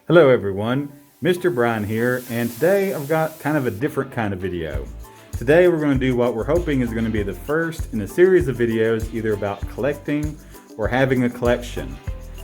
Hello everyone, Mr. Brian here, and today I've got kind of a different kind of video. Today we're going to do what we're hoping is going to be the first in a series of videos either about collecting or having a collection.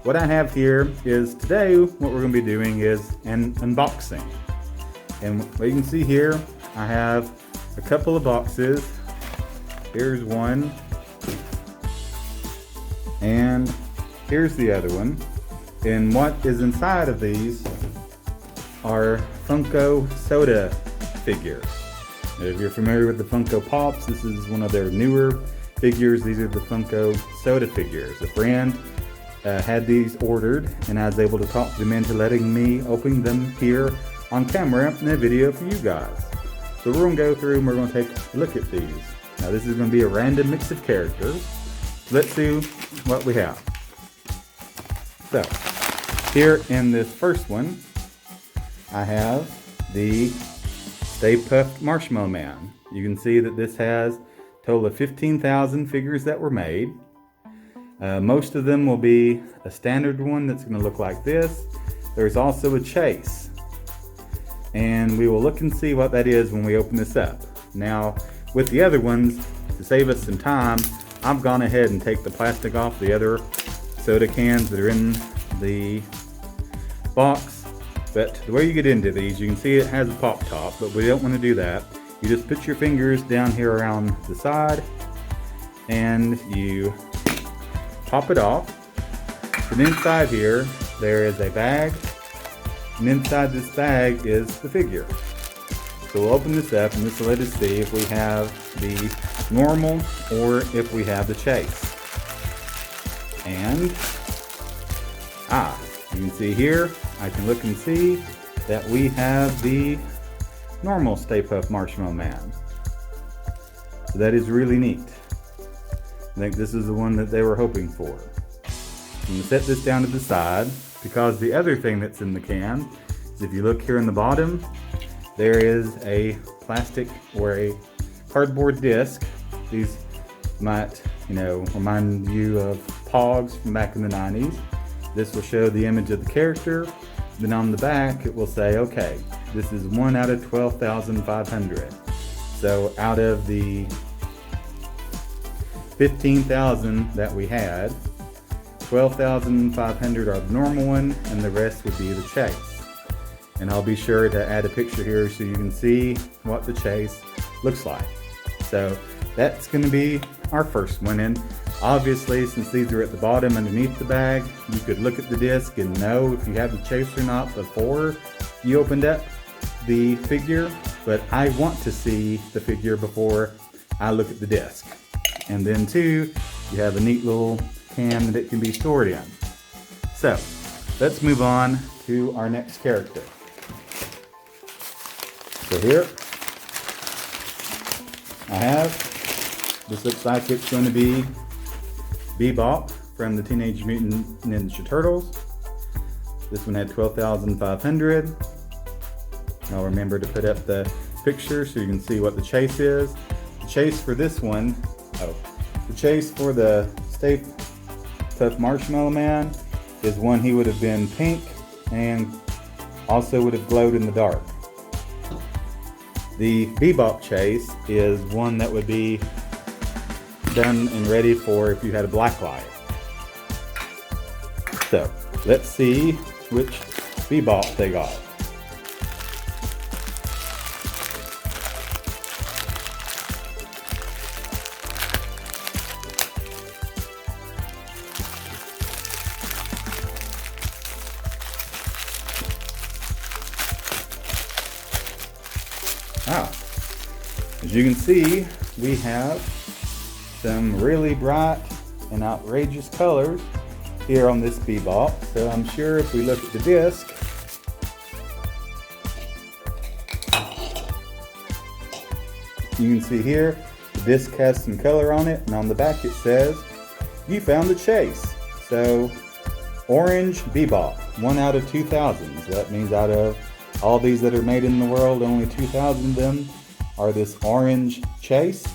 What I have here is today what we're going to be doing is an unboxing. And what you can see here, I have a couple of boxes. Here's one, and here's the other one. And what is inside of these are Funko Soda figures. If you're familiar with the Funko Pops, this is one of their newer figures. These are the Funko Soda figures. A friend had these ordered, and I was able to talk them into letting me open them here on camera in a video for you guys. So we're going to go through and we're going to take a look at these. Now this is going to be a random mix of characters. Let's see what we have. So, here in this first one, I have the Stay Puft Marshmallow Man. You can see that this has a total of 15,000 figures that were made. Most of them will be a standard one that's going to look like this. There's also a chase. And we will look and see what that is when we open this up. Now, with the other ones, to save us some time, I've gone ahead and take the plastic off the other soda cans that are in the box. But the way you get into these, you can see it has a pop top, but we don't want to do that. You just put your fingers down here around the side and you pop it off. And inside here there is a bag, and inside this bag is the figure. So we'll open this up and this will let us see if we have the normal or if we have the chase. And you can see here, I can look and see that we have the normal Stay Puft Marshmallow Man. So that is really neat. I think this is the one that they were hoping for. I'm going to set this down to the side because the other thing that's in the can is, if you look here in the bottom, there is a plastic or a cardboard disc. These might, remind you of Pogs from back in the 90s. This will show the image of the character. Then on the back it will say, okay, this is 1 out of 12,500. So out of the 15,000 that we had, 12,500 are the normal one, and the rest would be the chase. And I'll be sure to add a picture here so you can see what the chase looks like. So that's going to be our first one. And obviously, since these are at the bottom underneath the bag, you could look at the disc and know if you have the chase or not before you opened up the figure. But I want to see the figure before I look at the disc. And then too, you have a neat little can that it can be stored in. So let's move on to our next character. So here I have, this looks like it's going to be Bebop from the Teenage Mutant Ninja Turtles. This one had 12,500. I'll remember to put up the picture so you can see what the chase is. The chase for this one, the chase for the Stay Puft Marshmallow Man is one he would have been pink and also would have glowed in the dark. The Bebop chase is one that would be done and ready for if you had a black light. So let's see which Bebop they got. As you can see, we have some really bright and outrageous colors here on this Bebop. So I'm sure if we look at the disc, you can see here the disc has some color on it, and on the back it says, "You found the chase." So orange Bebop, 1 out of 2,000. So that means out of all these that are made in the world, only 2,000 of them are this orange chase.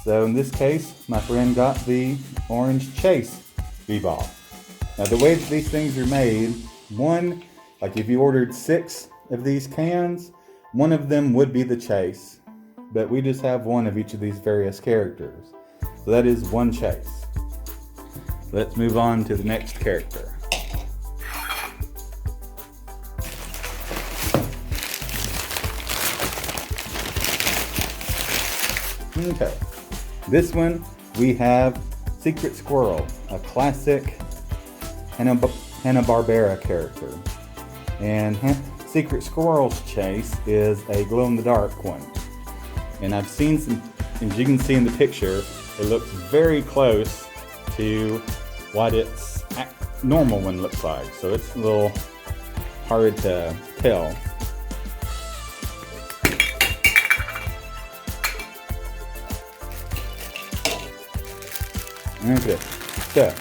So in this case, my friend got the orange chase Bebop. Now the way that these things are made, one Like if you ordered 6 of these cans, one of them would be the Chase, but we just have one of each of these various characters. So that is one Chase. Let's move on to the next character. Okay, this one we have Secret Squirrel, a classic Hanna-Barbera character. And Secret Squirrel's Chase is a glow-in-the-dark one. And I've seen some, as you can see in the picture, it looks very close to what its normal one looks like. So it's a little hard to tell. Okay, so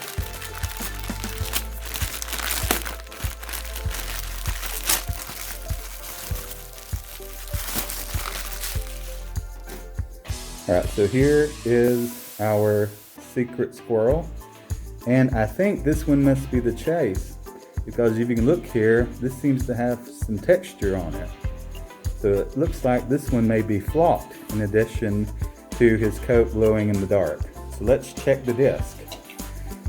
alright, so here is our Secret Squirrel, and I think this one must be the Chase, because if you can look here, this seems to have some texture on it. So it looks like this one may be flocked in addition to his coat glowing in the dark. So let's check the disc.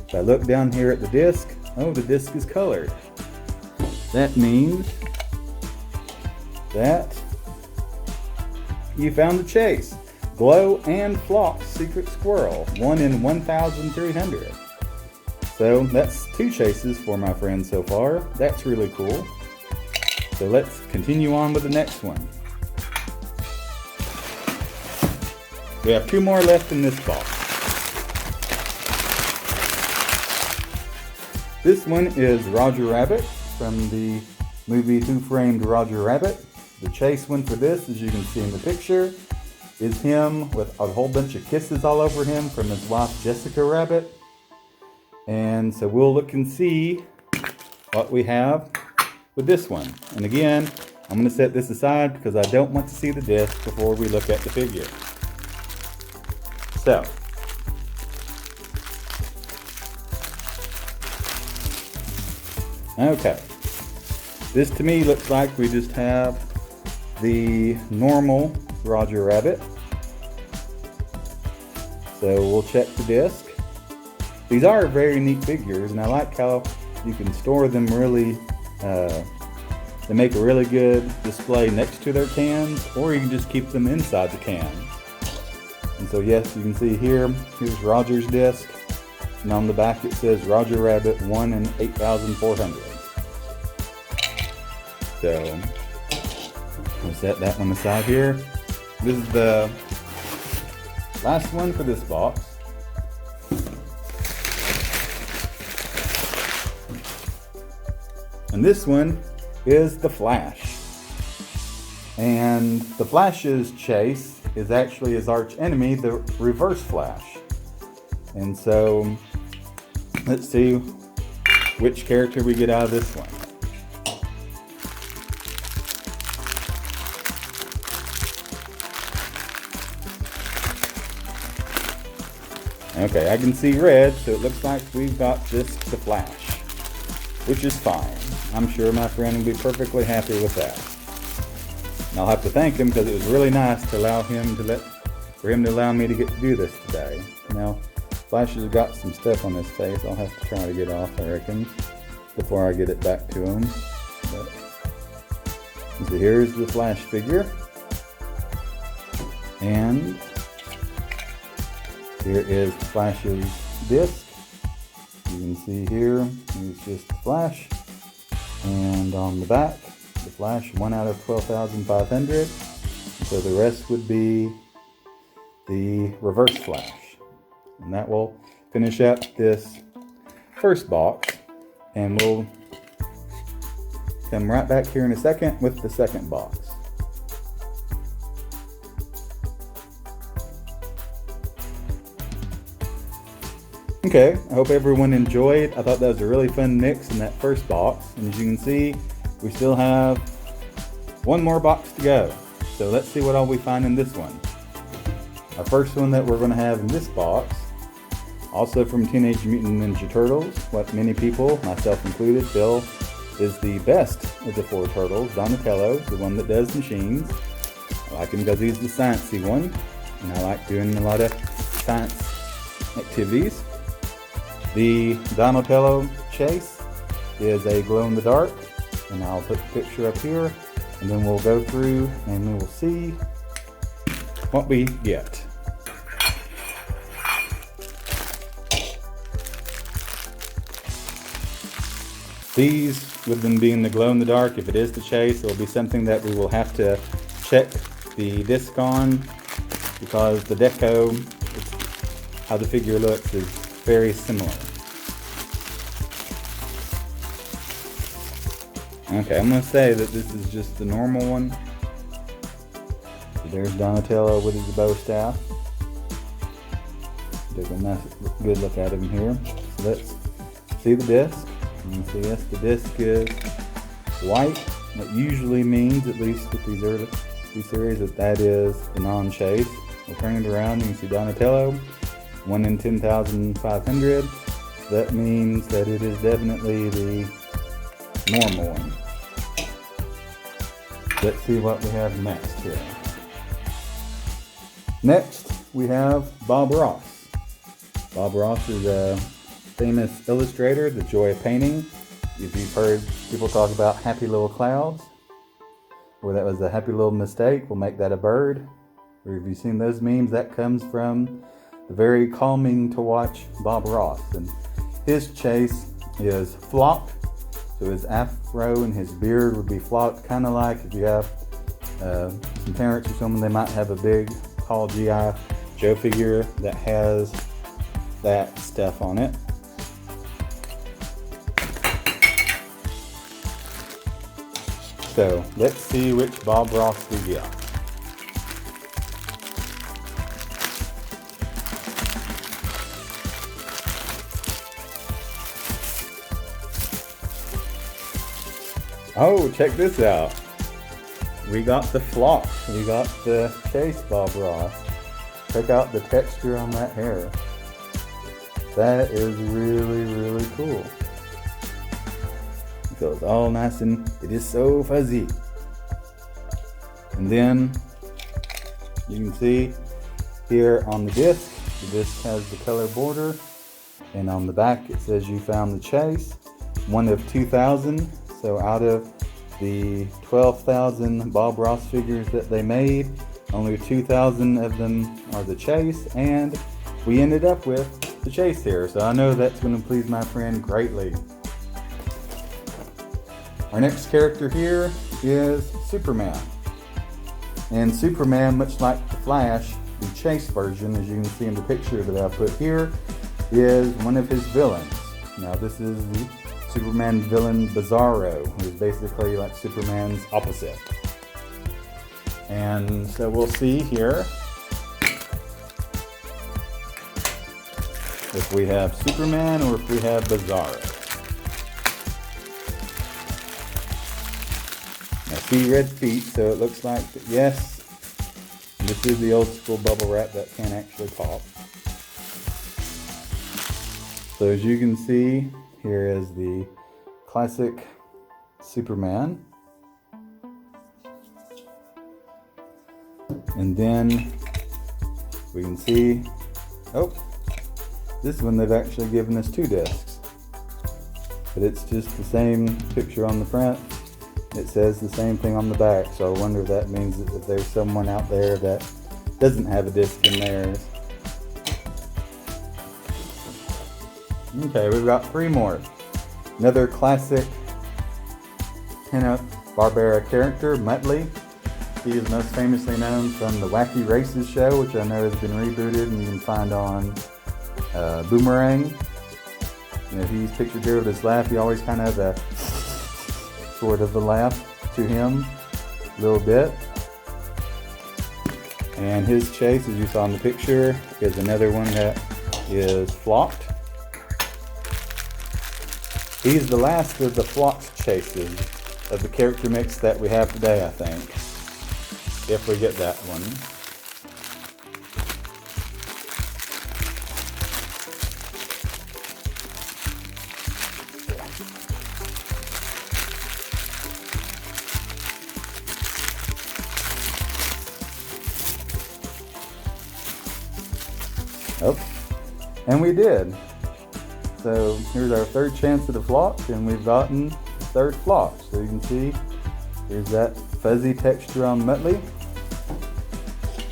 If I look down here at the disc, oh, the disc is colored. That means that you found the Chase. Glow and flocked Secret Squirrel, 1 in 1,300. So that's 2 chases for my friend so far. That's really cool. So let's continue on with the next one. We have 2 more left in this box. This one is Roger Rabbit from the movie Who Framed Roger Rabbit. The Chase one for this, as you can see in the picture, is him with a whole bunch of kisses all over him from his wife Jessica Rabbit. And so we'll look and see what we have with this one. And again, I'm going to set this aside because I don't want to see the disc before we look at the figure. So, okay, this to me looks like we just have the normal Roger Rabbit. So we'll check the disc. These are very neat figures, and I like how you can store them really, they make a really good display next to their cans, or you can just keep them inside the cans. And so yes, you can see here, here's Roger's disc, and on the back it says Roger Rabbit 1 in 8,400. So we'll set that one aside here. This is the last one for this box. And this one is the Flash. And the Flash's Chase is actually his arch enemy, the Reverse Flash. And so let's see which character we get out of this one. Okay, I can see red, so it looks like we've got just the Flash, which is fine. I'm sure my friend will be perfectly happy with that. And I'll have to thank him because it was really nice to allow him to allow me to get to do this today. Now, Flash has got some stuff on his face I'll have to try to get off, I reckon, before I get it back to him. But, so here's the Flash figure. And here is Flash's disc. You can see here, it's just the Flash. And on the back, the Flash 1 out of 12,500. So the rest would be the Reverse Flash. And that will finish up this first box. And we'll come right back here in a second with the second box. Okay, I hope everyone enjoyed. I thought that was a really fun mix in that first box. And as you can see, we still have one more box to go. So let's see what all we find in this one. Our first one that we're going to have in this box, also from Teenage Mutant Ninja Turtles, what many people, myself included, feel is the best of the 4 turtles. Donatello, the one that does machines. I like him because he's the sciencey one, and I like doing a lot of science activities. The Donatello chase is a glow-in-the-dark, and I'll put the picture up here, and then we'll go through and we will see what we get. These, with them being the glow-in-the-dark, if it is the chase, it will be something that we will have to check the disc on, because the deco, how the figure looks, is very similar. Okay, I'm going to say that this is just the normal one. So there's Donatello with his bow staff. Take a nice, good look at him here. So let's see the disc. You can see, yes, the disc is white. That usually means, at least with these early series, that is the non-chase. We'll turn it around, you can see Donatello, 1 in 10,500. That means that it is definitely the normal one. Let's see what we have next here. Next, we have Bob Ross. Bob Ross is a famous illustrator, the joy of painting. If you've heard people talk about happy little clouds, or that was a happy little mistake, we'll make that a bird. Or if you've seen those memes, that comes from the very calming to watch Bob Ross. And his chase is flocked, so his afro and his beard would be flocked, kind of like if you have some parents or someone, they might have a big, tall G.I. Joe figure that has that stuff on it. So let's see which Bob Ross we get. Oh, check this out. We got the flock. We got the chase Bob Ross. Check out the texture on that hair. That is really, really cool. It feels all nice and it is so fuzzy. And then you can see here on the disc has the color border, and on the back it says you found the chase, 1 of 2,000. So out of the 12,000 Bob Ross figures that they made, only 2,000 of them are the chase, and we ended up with the chase here. So I know that's going to please my friend greatly. Our next character here is Superman. And Superman, much like the Flash, the chase version, as you can see in the picture that I put here, is one of his villains. Now this is the Superman villain Bizarro, who is basically like Superman's opposite. And so we'll see here if we have Superman or if we have Bizarro. I see red feet, so it looks like, yes, this is the old school bubble wrap that can actually pop. So as you can see, here is the classic Superman. And then we can see, oh, this one they've actually given us 2 discs. But it's just the same picture on the front. It says the same thing on the back. So I wonder if that means that if there's someone out there that doesn't have a disc in theirs. Okay, we've got 3 more. Another classic Hanna-Barbera character, Muttley. He is most famously known from the Wacky Races show, which I know has been rebooted and you can find on Boomerang. You know, he's pictured here with his laugh. He always kind of has a sort of a laugh to him, a little bit. And his chase, as you saw in the picture, is another one that is flocked. He's the last of the flocked chases of the character mix that we have today, I think. If we get that one. And we did. So here's our third chance at a flock, and we've gotten the third flock. So you can see, here's that fuzzy texture on Muttley.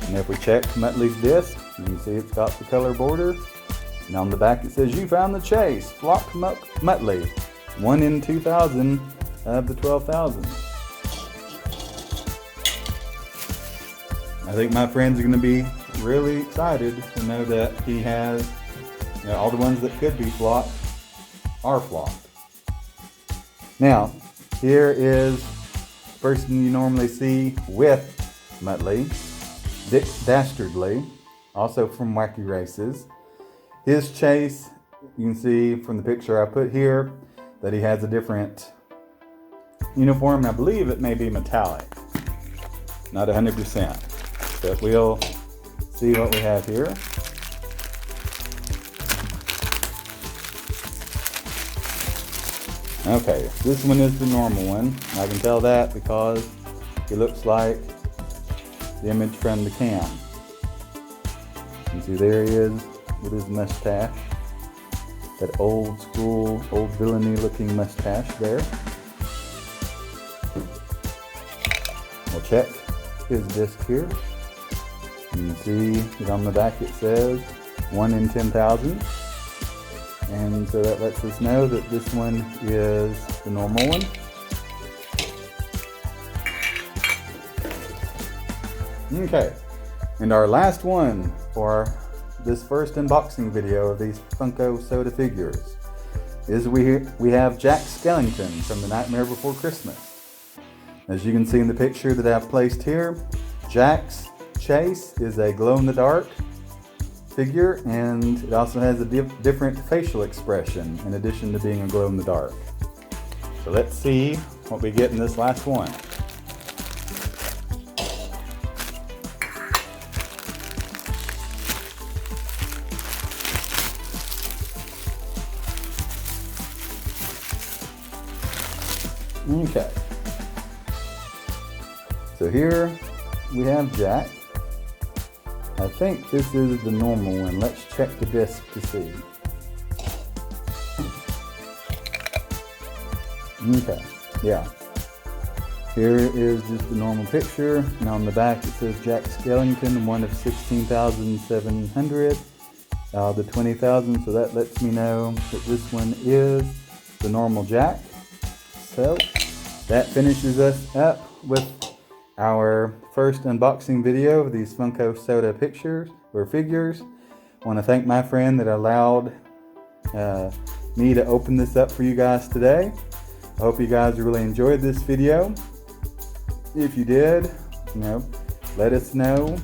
And if we check Muttley's disc, you can see it's got the color border. And on the back it says, "You found the chase, flock Muttley, 1 in 2,000 of the 12,000. I think my friends are going to be really excited to know that he has, all the ones that could be flocked are flocked. Now, here is the person you normally see with Muttley, Dick Dastardly, also from Wacky Races. His chase, you can see from the picture I put here that he has a different uniform, and I believe it may be metallic. Not 100%, but we'll see what we have here. Okay, this one is the normal one. I can tell that because he looks like the image from the cam. You can see there he is with his mustache. That old school, old villainy looking mustache there. We'll check his disc here. You can see that on the back it says 1 in 10,000. And so that lets us know that this one is the normal one. Okay, and our last one for this first unboxing video of these Funko Soda figures is we have Jack Skellington from The Nightmare Before Christmas. As you can see in the picture that I've placed here, Jack's chase is a glow-in-the-dark figure, and it also has a different facial expression in addition to being a glow-in-the-dark. So let's see what we get in this last one. Okay, so here we have Jack. I think this is the normal one. Let's check the disc to see. Okay, yeah. Here is just the normal picture, and on the back it says Jack Skellington, 1 of 16,700 out of the 20,000. So that lets me know that this one is the normal Jack. So that finishes us up with our first unboxing video of these Funko Soda pictures or figures. I want to thank my friend that allowed me to open this up for you guys today. I hope you guys really enjoyed this video. If you did, let us know.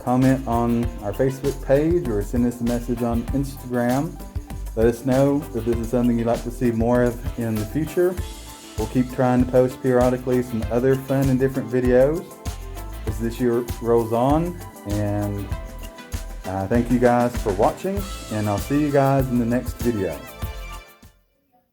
Comment on our Facebook page or send us a message on Instagram. Let us know if this is something you'd like to see more of in the future. We'll keep trying to post periodically some other fun and different videos as this year rolls on. And thank you guys for watching, and I'll see you guys in the next video.